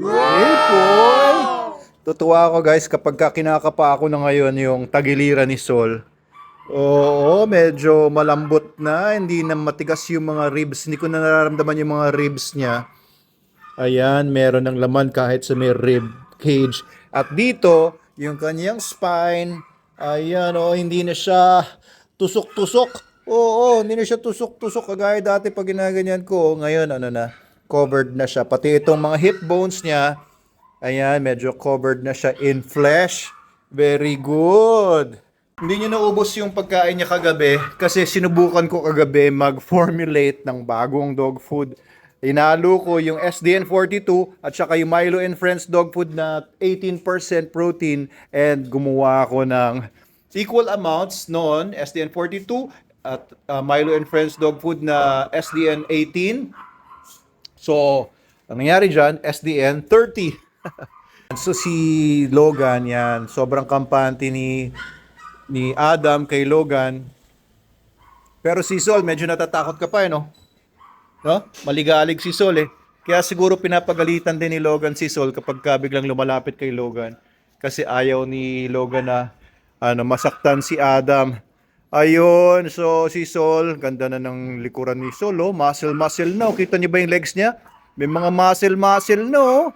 Hey boy! Tutuwa ako guys kapag kinakapa ako na ngayon yung tagiliran ni Sol. Oo, medyo malambot na, hindi na matigas yung mga ribs. Hindi ko na nararamdaman yung mga ribs niya. Ayan, meron ng laman kahit sa may rib cage. At dito, yung kanyang spine, ayan, oh, hindi na siya tusok-tusok. Oo, hindi na siya tusok-tusok kagaya dati pag ginaganyan ko. Ngayon, ano na, covered na siya. Pati itong mga hip bones niya, ayan, medyo covered na siya in flesh. Very good. Hindi niya naubos yung pagkain niya kagabi kasi sinubukan ko kagabi mag-formulate ng bagong dog food. Inalo ko yung SDN42 at saka yung Milo and Friends dog food na 18% protein and gumawa ako ng equal amounts noon, SDN42 at Milo and Friends dog food na SDN18. So, ang nangyari dyan, SDN30. So si Logan yan, sobrang kampante ni Adam kay Logan. Pero si Sol, medyo natatakot ka pa no? No? Maligalig si Sol eh. Kaya siguro pinapagalitan din ni Logan si Sol kapag ka biglang lumalapit kay Logan. Kasi ayaw ni Logan na masaktan si Adam. Ayun, so si Sol, ganda na ng likuran ni Sol, oh. Muscle na. Kita niyo ba yung legs niya? May mga muscle no.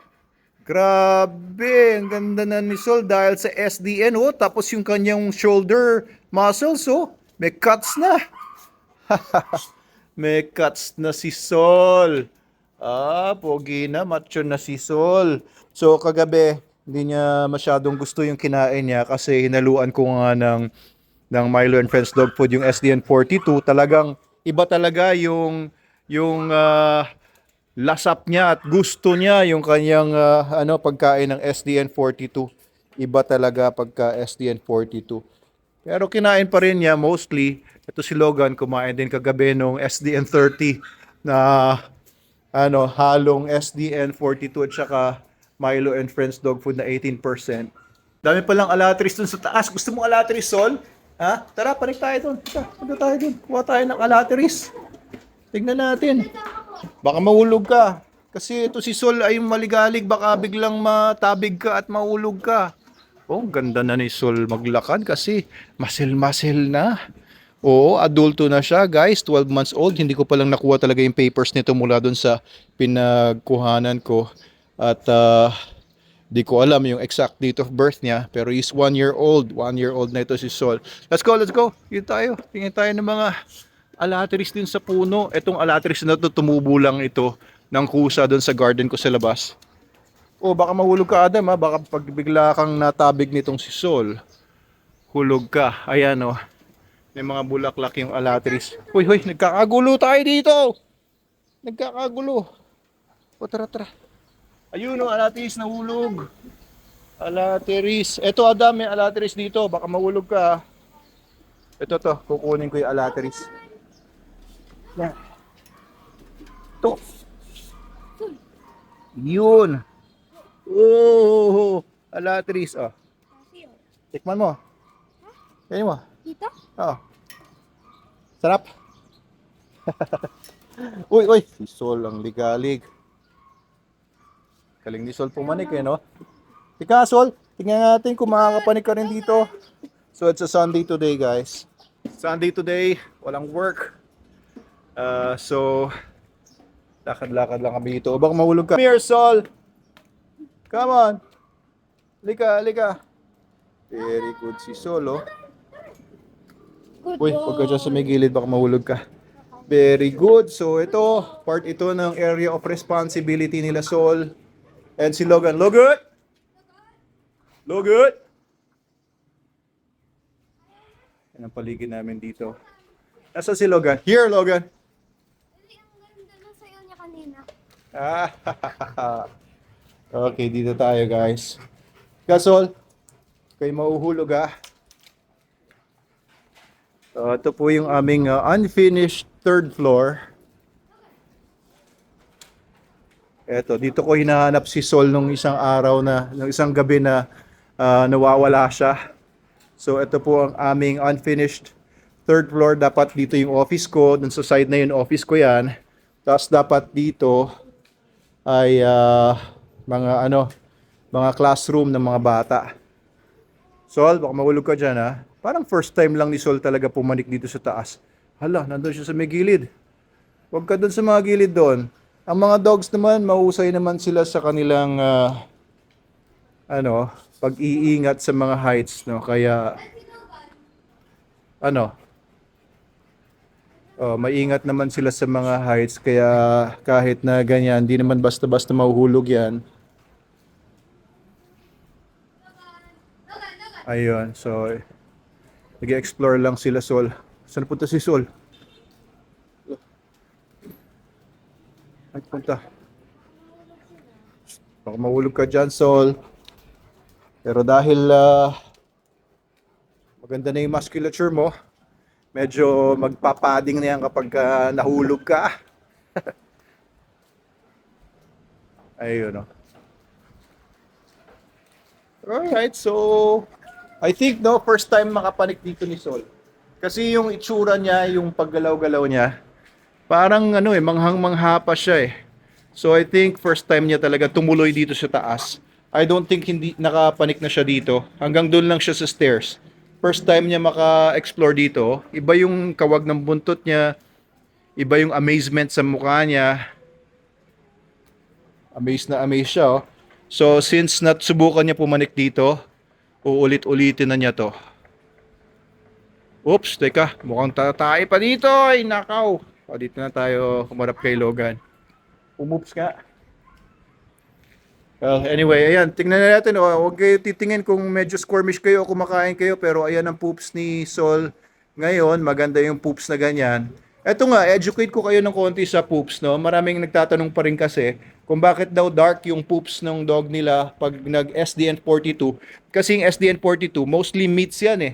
Grabe, ang ganda na ni Sol dahil sa SDN, oh. Tapos yung kanyang shoulder muscles, oh. May cuts na. May cuts na si Sol. Pogi na, macho na si Sol. So, kagabi, hindi niya masyadong gusto yung kinain niya kasi hinaluan ko nga ng Milo and Friends dog food, yung SDN42. Talagang, iba talaga yung lasap niya at gusto niya yung kanyang pagkain ng SDN42. Iba talaga pagka SDN42. Pero kinain pa rin niya mostly. Ito si Logan kumain din kagabi nung SDN30 na halong SDN42 at saka Milo and Friends dog food na 18%. Dami palang alatris dun sa taas. Gusto mo alatris, Sol? Ha? Tara, panik tayo dun. Punta tayo dun. Kuha tayo ng alatris. Tignan natin. Baka mahulog ka. Kasi ito si Sol ay maligalig. Baka biglang matabig ka at mahulog ka. Oh, ganda na ni Sol maglakad kasi muscle na. Oo, adulto na siya, guys. 12 months old. Hindi ko palang nakuha talaga yung papers nito mula dun sa pinagkuhanan ko. At di ko alam yung exact date of birth niya. Pero he's 1 year old. 1 year old na ito si Sol. Let's go. Yun tayo. Tingin tayo ng mga alatris din sa puno. Itong alatris na to, tumubo lang ito ng kusa dun sa garden ko sa labas. Oh, baka mahulog ka, Adam, ha? Baka pag bigla kang natabig nitong si Sol, hulog ka. Ayan, oh. May mga bulaklak yung alatris. Hoy, nagkakagulo tayo dito. Nagkakagulo. O, tara. Ayun, oh, alatris nahulog. Alatris. Eto, Adam, may alatris dito. Baka mahulog ka. Ito to, kukunin ko yung alatris. Yan. Ito. Yun. Oh, alatris. Oh. Tikman mo. Kainin mo. Dito? Oo. Sarap. Uy. Si Sol ang ligalig. Galing ni Sol pumanik eh, no? Ika, Sol, tingnan natin kung makakapanik ka rin dito. So, it's a Sunday today, guys. Sunday today, walang work. So, lakad-lakad lang kami dito. O baka mahulog ka. Come here, Sol! Come on! Lika. Very good si Sol, oh. Uy, huwag ka dyan sa may gilid, baka mahulog ka. Very good. So, ito, part ito ng area of responsibility nila Sol. And si Logan. Logan! Yan ang paligid namin dito. Nasaan si Logan? Here, Logan! Ang ganda na sayo niya kanina. Okay, dito tayo, guys. Gasol, kayo mauhulog, ha? So, ito po yung aming unfinished third floor. Eto, dito ko hinahanap si Sol nung isang gabi na nawawala siya. So, ito po ang aming unfinished third floor. Dapat dito yung office ko. Dun sa side na yung office ko yan. Tapos dapat dito ay mga ano, mga classroom ng mga bata. Sol, baka mahulog ka dyan ha. Parang first time lang ni Sol talaga pumanik dito sa taas. Hala, nandun siya sa may gilid. Huwag ka dun sa mga gilid doon. Ang mga dogs naman, mahusay naman sila sa kanilang ano, pag-iingat sa mga heights, no? Kaya ano, maingat naman sila sa mga heights kaya kahit na ganyan, hindi naman basta-basta mahuhulog 'yan. Ayun, so nag-explore lang sila Sol. Saan punta si Sol? Ay, punta. Baka mahulog ka dyan, Sol. Pero dahil maganda na yung musculature mo, medyo magpapading na yan kapag nahulog ka. Ayun, no. Alright, so I think no, first time makapanik dito ni Sol. Kasi yung itsura niya, yung paggalaw-galaw niya, parang ano manghang-mangha pa siya eh. So I think first time niya talaga tumuloy dito sa taas. I don't think hindi nakapanik na siya dito. Hanggang doon lang siya sa stairs. First time niya maka-explore dito. Iba yung kawag ng buntot niya. Iba yung amazement sa mukha niya. Amazed na amazed siya oh. So since natsubukan niya pumanik dito, uulit-ulitin na niya to. Oops, teka, mukhang tatay pa dito. Ay, nakaw. O, dito na tayo humarap kay Logan. Umoops nga. Well, anyway, ayan, tingnan na natin. Huwag kayo titingin kung medyo squirmish kayo o kumakain kayo, pero ayan ang poops ni Sol. Ngayon, maganda yung poops na ganyan. Eto nga, educate ko kayo ng konti sa poops, no? Maraming nagtatanong pa rin kasi kung bakit daw dark yung poops ng dog nila pag nag-SDN42. Kasi yung SDN42, mostly meats yan eh.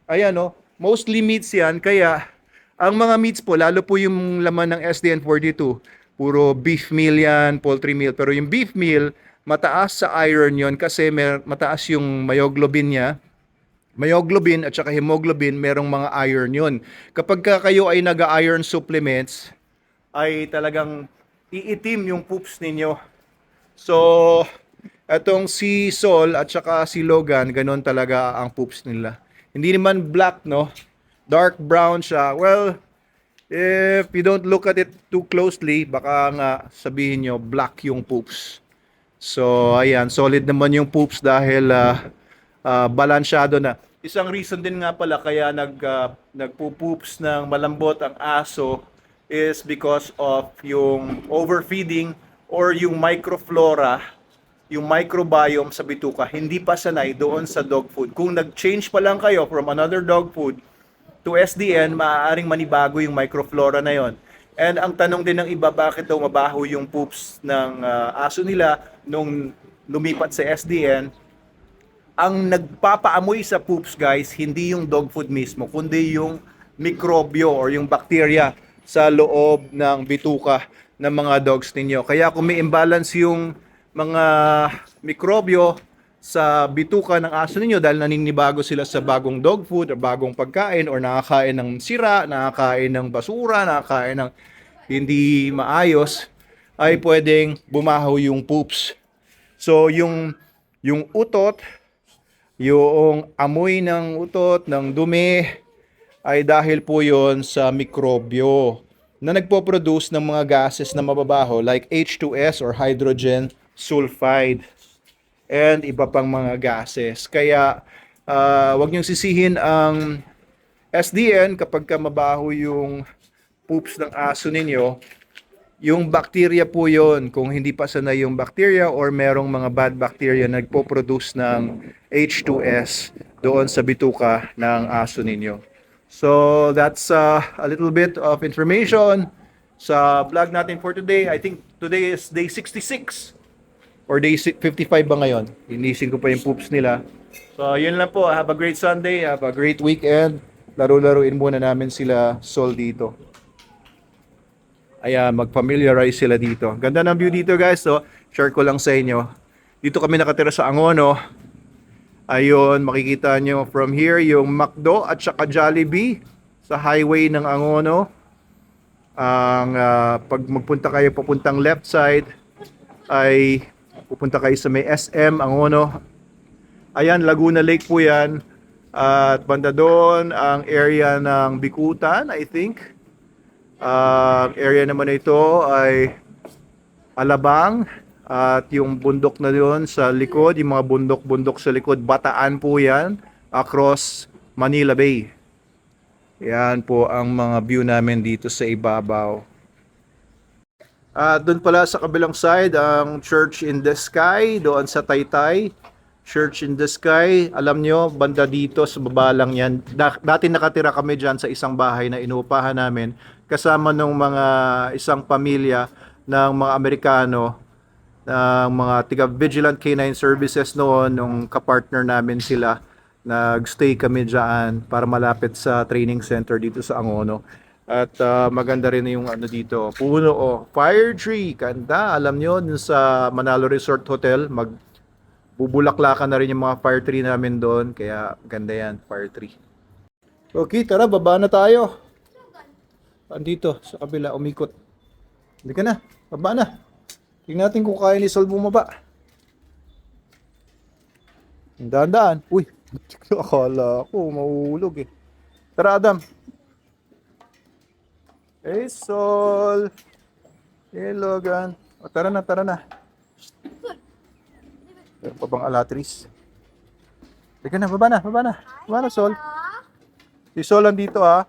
Ayan, no? Mostly meats yan, kaya ang mga meats po, lalo po yung laman ng SDN42, puro beef meal yan, poultry meal. Pero yung beef meal, mataas sa iron yon kasi mataas yung myoglobin niya. Myoglobin at saka hemoglobin, merong mga iron yon. Kapag kayo ay nag-iron supplements, ay talagang iitim yung poops ninyo. So, etong si Sol at saka si Logan, ganun talaga ang poops nila. Hindi naman black, no? Dark brown siya. Well, if you don't look at it too closely, baka nga sabihin nyo black yung poops. So, ayan, solid naman yung poops dahil balansyado na. Isang reason din nga pala kaya nagpo-poops ng malambot ang aso is because of yung overfeeding or yung microflora, yung microbiome sa bituka, hindi pa sanay doon sa dog food. Kung nag-change pa lang kayo from another dog food to SDN, maaaring manibago yung microflora na yon. And ang tanong din ng iba, bakit daw mabaho yung poops ng aso nila nung lumipat sa SDN? Ang nagpapaamoy sa poops, guys, hindi yung dog food mismo, kundi yung mikrobyo or yung bacteria sa loob ng bituka ng mga dogs ninyo. Kaya kung may imbalance yung mga mikrobyo sa bituka ng aso ninyo dahil naninibago sila sa bagong dog food o bagong pagkain or nakakain ng sira, nakakain ng basura, nakakain ng hindi maayos, ay pwedeng bumaho yung poops. So yung utot, yung amoy ng utot, ng dumi, ay dahil po yon sa mikrobyo na nagpo-produce ng mga gases na mababaho like H2S or hydrogen sulfide and iba pang mga gases. Kaya wag niyong sisihin ang SDN kapag ka mabaho yung poops ng aso ninyo. Yung bacteria po yon, kung hindi pa sanay yung bacteria or merong mga bad bacteria na nagpo-produce ng H2S doon sa bituka ng aso ninyo. So that's a little bit of information sa vlog natin for today. I think today is day 66 or day 55 ba ngayon? Inisin ko pa yung poops nila. So yun lang po. Have a great Sunday. Have a great weekend. Laro-laruin muna namin sila Sol dito. Ayan, mag-familiarize sila dito. Ganda ng view dito, guys. So, share ko lang sa inyo. Dito kami nakatira sa Angono. Ayun, makikita nyo from here yung McDo at saka Jollibee sa highway ng Angono. Ang pag magpunta kayo papuntang left side ay Pupunta kayo sa may SM Angono. Ayan, Laguna Lake po yan. At banda doon, ang area ng Bikutan, I think. Ang area naman na ito ay Alabang. At yung bundok na doon sa likod, yung mga bundok-bundok sa likod, Bataan po yan, across Manila Bay. Yan po ang mga view namin dito sa ibabaw. At doon pala sa kabilang side, ang Church in the Sky, doon sa Taytay. Church in the Sky, alam nyo, banda dito sa baba lang yan. Dati nakatira kami dyan sa isang bahay na inuupahan namin kasama ng mga isang pamilya ng mga Amerikano, ng mga tiga-Vigilant Canine Services noon, nung kapartner namin sila. Nag-stay kami dyan para malapit sa training center dito sa Angono. At maganda rin yung ano dito, puno fire tree, ganda. Alam nyo, dun sa Manalo Resort Hotel, bubulaklakan na rin yung mga fire tree namin doon. Kaya ganda yan, fire tree. Okay, tara, baba na tayo. Andito, sa kabila, umikot. Hindi ka na, baba na. Tingnan natin kung kaya ni Sol bumaba. Daan-daan. Uy, akala ko mahulog eh. Tara, Adam. Hey, Sol. Hey, Logan. O, tara na, tara na. Meron pa bang alatris? Teka na, baba na, baba na. Baba na, Sol. Si Sol andito ha.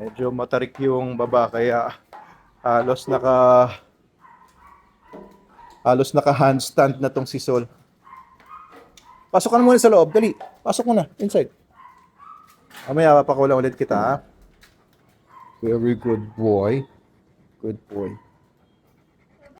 Medyo matarik yung baba kaya halos naka handstand na tong si Sol. Pasok ka na muna sa loob, dali. Pasok mo na, inside. Mamaya papakulang ulit kita ha. Very good boy. Good boy.